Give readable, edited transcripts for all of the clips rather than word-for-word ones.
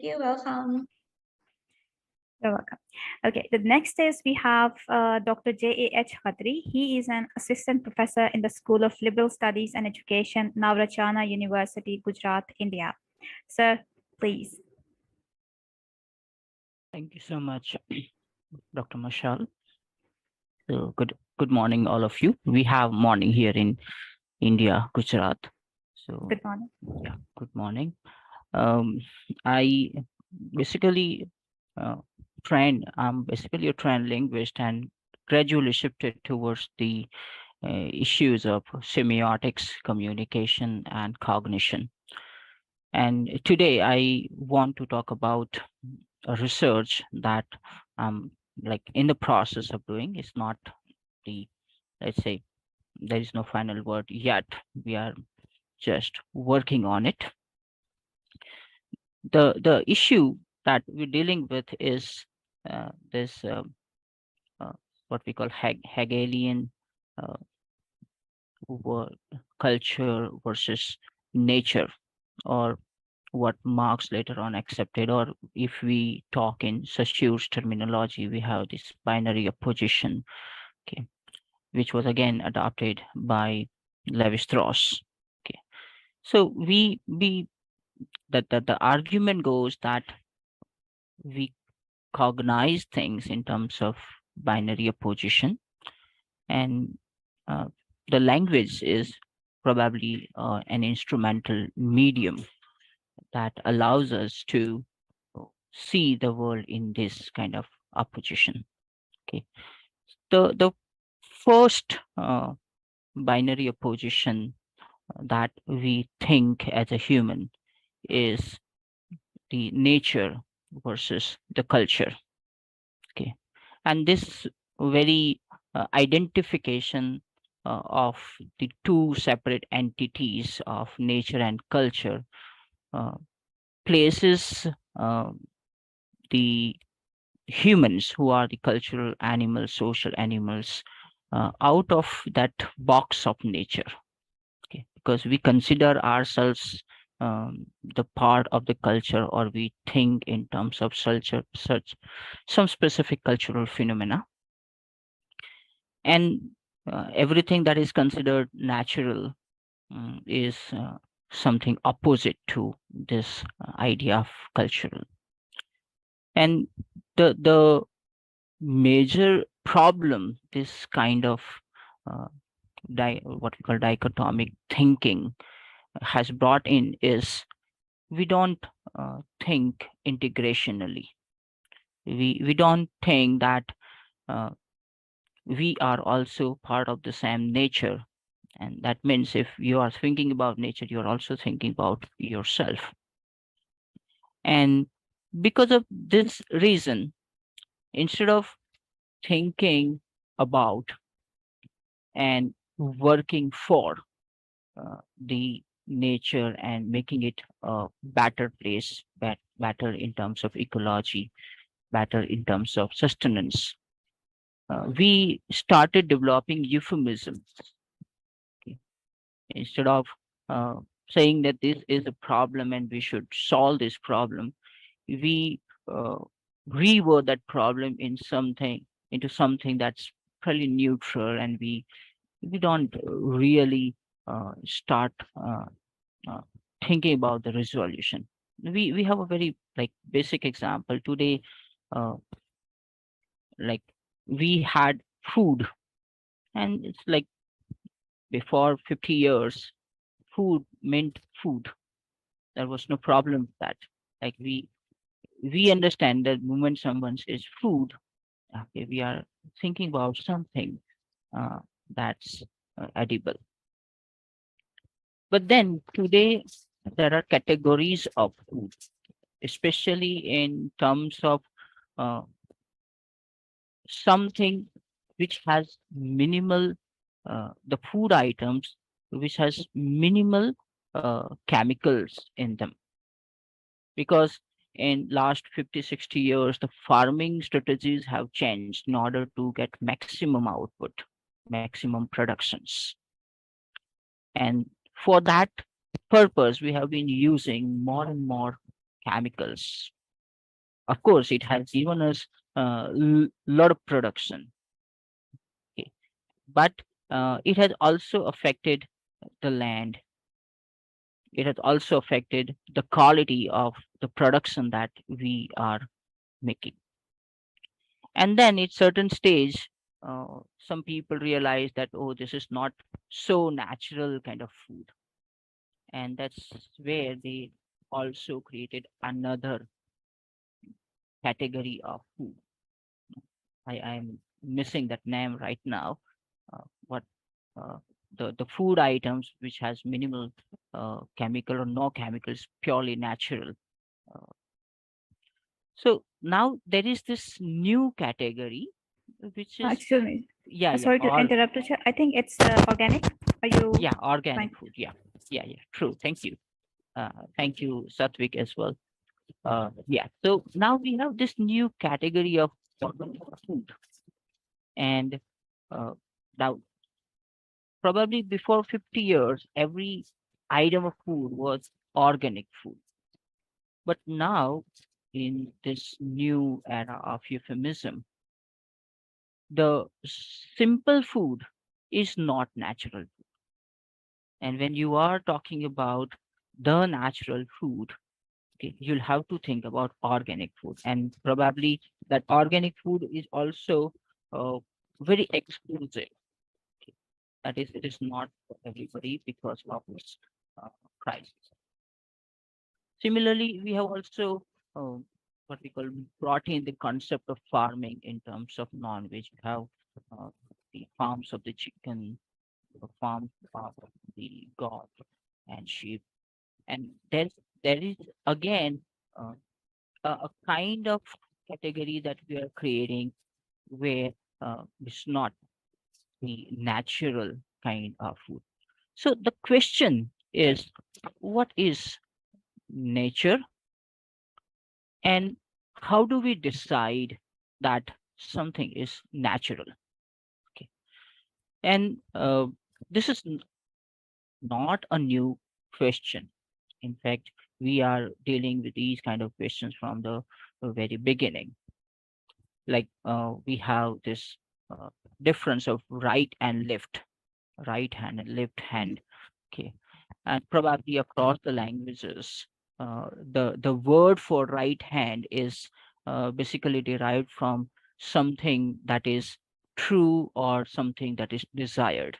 you. Welcome. You're welcome. Okay, the next is we have Dr. J.A.H. Khatri. He is an assistant professor in the School of Liberal Studies and Education, Mila University, Gujarat, India. Sir, please. Thank you so much, Dr. Mashal. So good morning, all of you. We have morning here in India, Gujarat. So Good morning. yeah, good morning. I basically uh, I'm basically a trained linguist and gradually shifted towards the issues of semiotics, communication, and cognition. And today I want to talk about a research that I'm like in the process of doing. It's not the, let's say, there is no final word yet. We are just working on it. The issue that we're dealing with is this uh, what we call Hegelian uh, word, culture versus nature, or what Marx later on accepted, or if we talk in Saussure's terminology, we have this binary opposition, okay, which was again adopted by Levi-Strauss. Okay, so we that the argument goes that we cognize things in terms of binary opposition, and uh, the language is probably an instrumental medium that allows us to see the world in this kind of opposition. Okay, the first binary opposition that we think as a human is the nature versus the culture. Okay, and this very identification of the two separate entities of nature and culture uh, places uh, the humans, who are the cultural animals, social animals, out of that box of nature. Okay, because we consider ourselves the part of the culture, or we think in terms of such some specific cultural phenomena, and everything that is considered natural is something opposite to this idea of cultural. And the major problem this kind of uh, what we call dichotomic thinking has brought in is we don't think integrationally. We don't think that uh, we are also part of the same nature, and that means if you are thinking about nature, you're also thinking about yourself. And because of this reason, instead of thinking about and working for the nature and making it a better place, better in terms of ecology, better in terms of sustenance, we started developing euphemisms. Okay? Instead of uh, saying that this is a problem and we should solve this problem, we uh, reword that problem in something into something that's fairly neutral, and we don't really start uh, thinking about the resolution. We have a very like basic example today. uh, like we had food, and it's like before 50 years food meant food. There was no problem with that. Like we understand that moment someone says food, okay, we are thinking about something uh, that's edible. But then today there are categories of food, especially in terms of uh, something which has minimal the food items which has minimal chemicals in them, because in last 50-60 years the farming strategies have changed in order to get maximum output, maximum productions. And for that purpose we have been using more and more chemicals. Of course, it has given us a lot of production, okay, but it has also affected the land. It has also affected the quality of the production that we are making. And then at certain stage, some people realize that, oh, this is not so natural kind of food, and that's where they also created another category of food. I'm missing that name right now. What uh, the food items which has minimal chemical or no chemicals, purely natural. Uh, so now there is this new category, which is, Excuse me. yeah, yeah, Sorry to or interrupt you. I think it's organic. Are you yeah, trying? organic food. Yeah, yeah, yeah. True. Thank you, Satvik, as well. Yeah. So now we have this new category of organic food, and uh, now probably before 50 years, every item of food was organic food. But now, in this new era of euphemism, the simple food is not natural. And when you are talking about the natural food, okay, you'll have to think about organic food. And probably that organic food is also uh, very exclusive. Okay. That is, it is not for everybody because of this price. Similarly, we have also what we call brought in the concept of farming in terms of non-veg. We have uh, the farms of the chicken, the farms of the goat and sheep, and there is again uh, a kind of category that we are creating where it's not the natural kind of food. So the question is, what is nature, and how do we decide that something is natural? Okay, and this is not a new question. In fact, we are dealing with these kind of questions from the very beginning. Like we have this uh, difference of right and left, right hand and left hand. Okay, and probably across the languages, the word for right hand is basically derived from something that is true or something that is desired.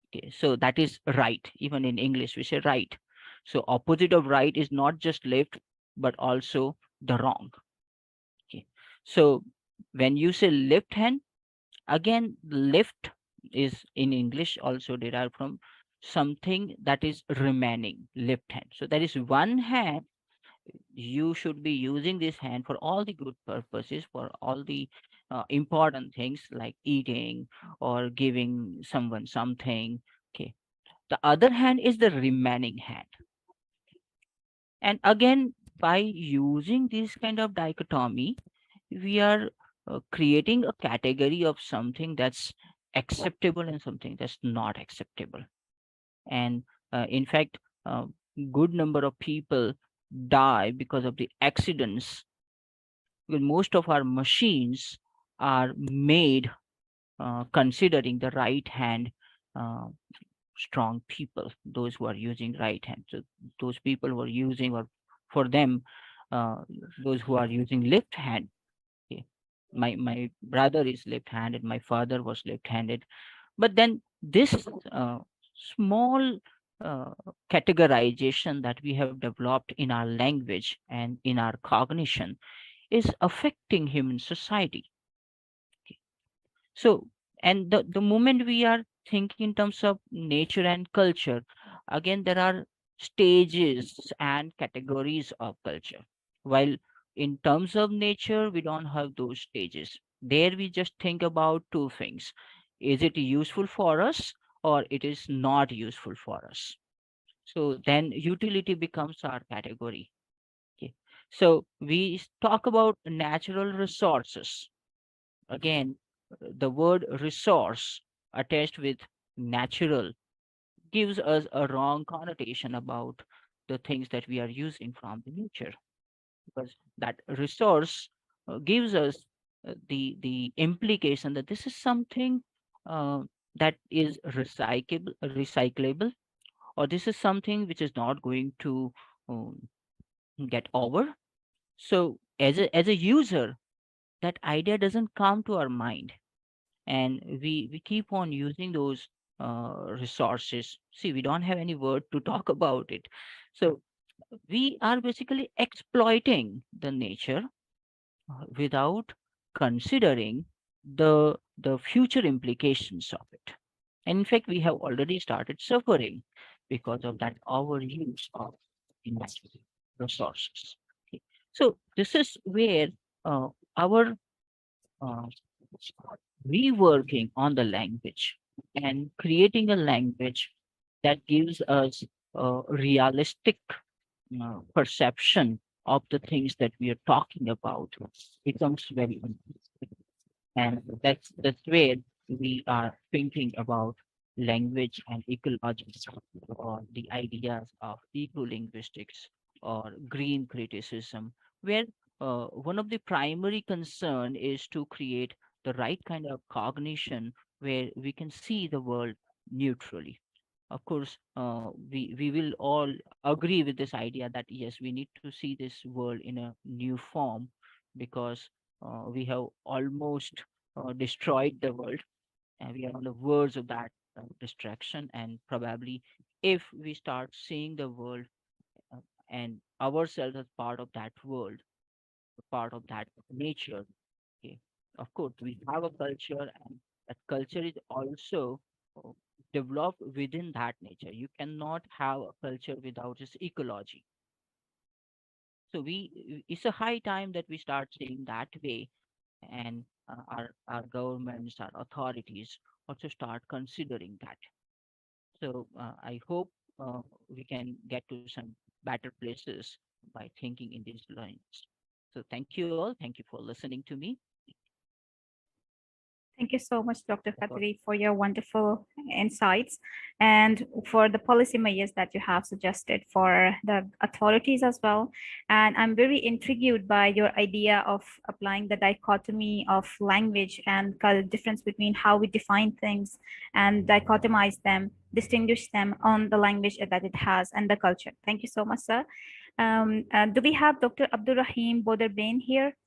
Okay, so that is right. Even in English, we say right. So opposite of right is not just left, but also the wrong. Okay, so when you say left hand, again, left is in English also derived from something that is remaining, left hand. So there is one hand. You should be using this hand for all the good purposes, for all the important things like eating or giving someone something. Okay, the other hand is the remaining hand. And again, by using this kind of dichotomy, we are creating a category of something that's acceptable and something that's not acceptable. And in fact, good number of people die because of the accidents, because most of our machines are made considering the right hand uh, strong people, those who are using right hand. So those people who are using, or for them, uh, those who are using left hand. Okay. My brother is left-handed. My father was left-handed. But then this uh, small uh, categorization that we have developed in our language and in our cognition is affecting human society. Okay. So, and the moment we are thinking in terms of nature and culture, again, there are stages and categories of culture. While in terms of nature, we don't have those stages. There we just think about two things. Is it useful for us or it is not useful for us? So then utility becomes our category. Okay. So we talk about natural resources. Again, the word resource attached with natural gives us a wrong connotation about the things that we are using from the nature, because that resource gives us the implication that this is something uh, that is recyclable, or this is something which is not going to um, get over. So as a user, that idea doesn't come to our mind, and we keep on using those resources. See, we don't have any word to talk about it. So we are basically exploiting the nature without considering the future implications of it. And in fact, we have already started suffering because of that overuse of the natural resources. Okay. So this is where our uh, reworking on the language and creating a language that gives us a realistic perception of the things that we are talking about becomes very important. And that's where we are thinking about language and ecology, or the ideas of ecolinguistics or green criticism, where one of the primary concern is to create the right kind of cognition where we can see the world neutrally. Of course, we will all agree with this idea that yes, we need to see this world in a new form, because we have almost destroyed the world, and we are on the verge of that destruction. And probably, if we start seeing the world uh, and ourselves as part of that world, part of that nature, okay, of course, we have a culture, and that culture is also uh, developed within that nature. You cannot have a culture without its ecology. So it's a high time that we start seeing that way, and our governments, our authorities also start considering that. So I hope we can get to some better places by thinking in these lines. So thank you all. Thank you for listening to me. Thank you so much, Dr. That was Khatri, for your wonderful insights and for the policy measures that you have suggested for the authorities as well. And I'm very intrigued by your idea of applying the dichotomy of language and difference between how we define things and dichotomize them, distinguish them on the language that it has and the culture. Thank you so much, sir. Do we have Dr. Abdul Rahim Bodarbain here?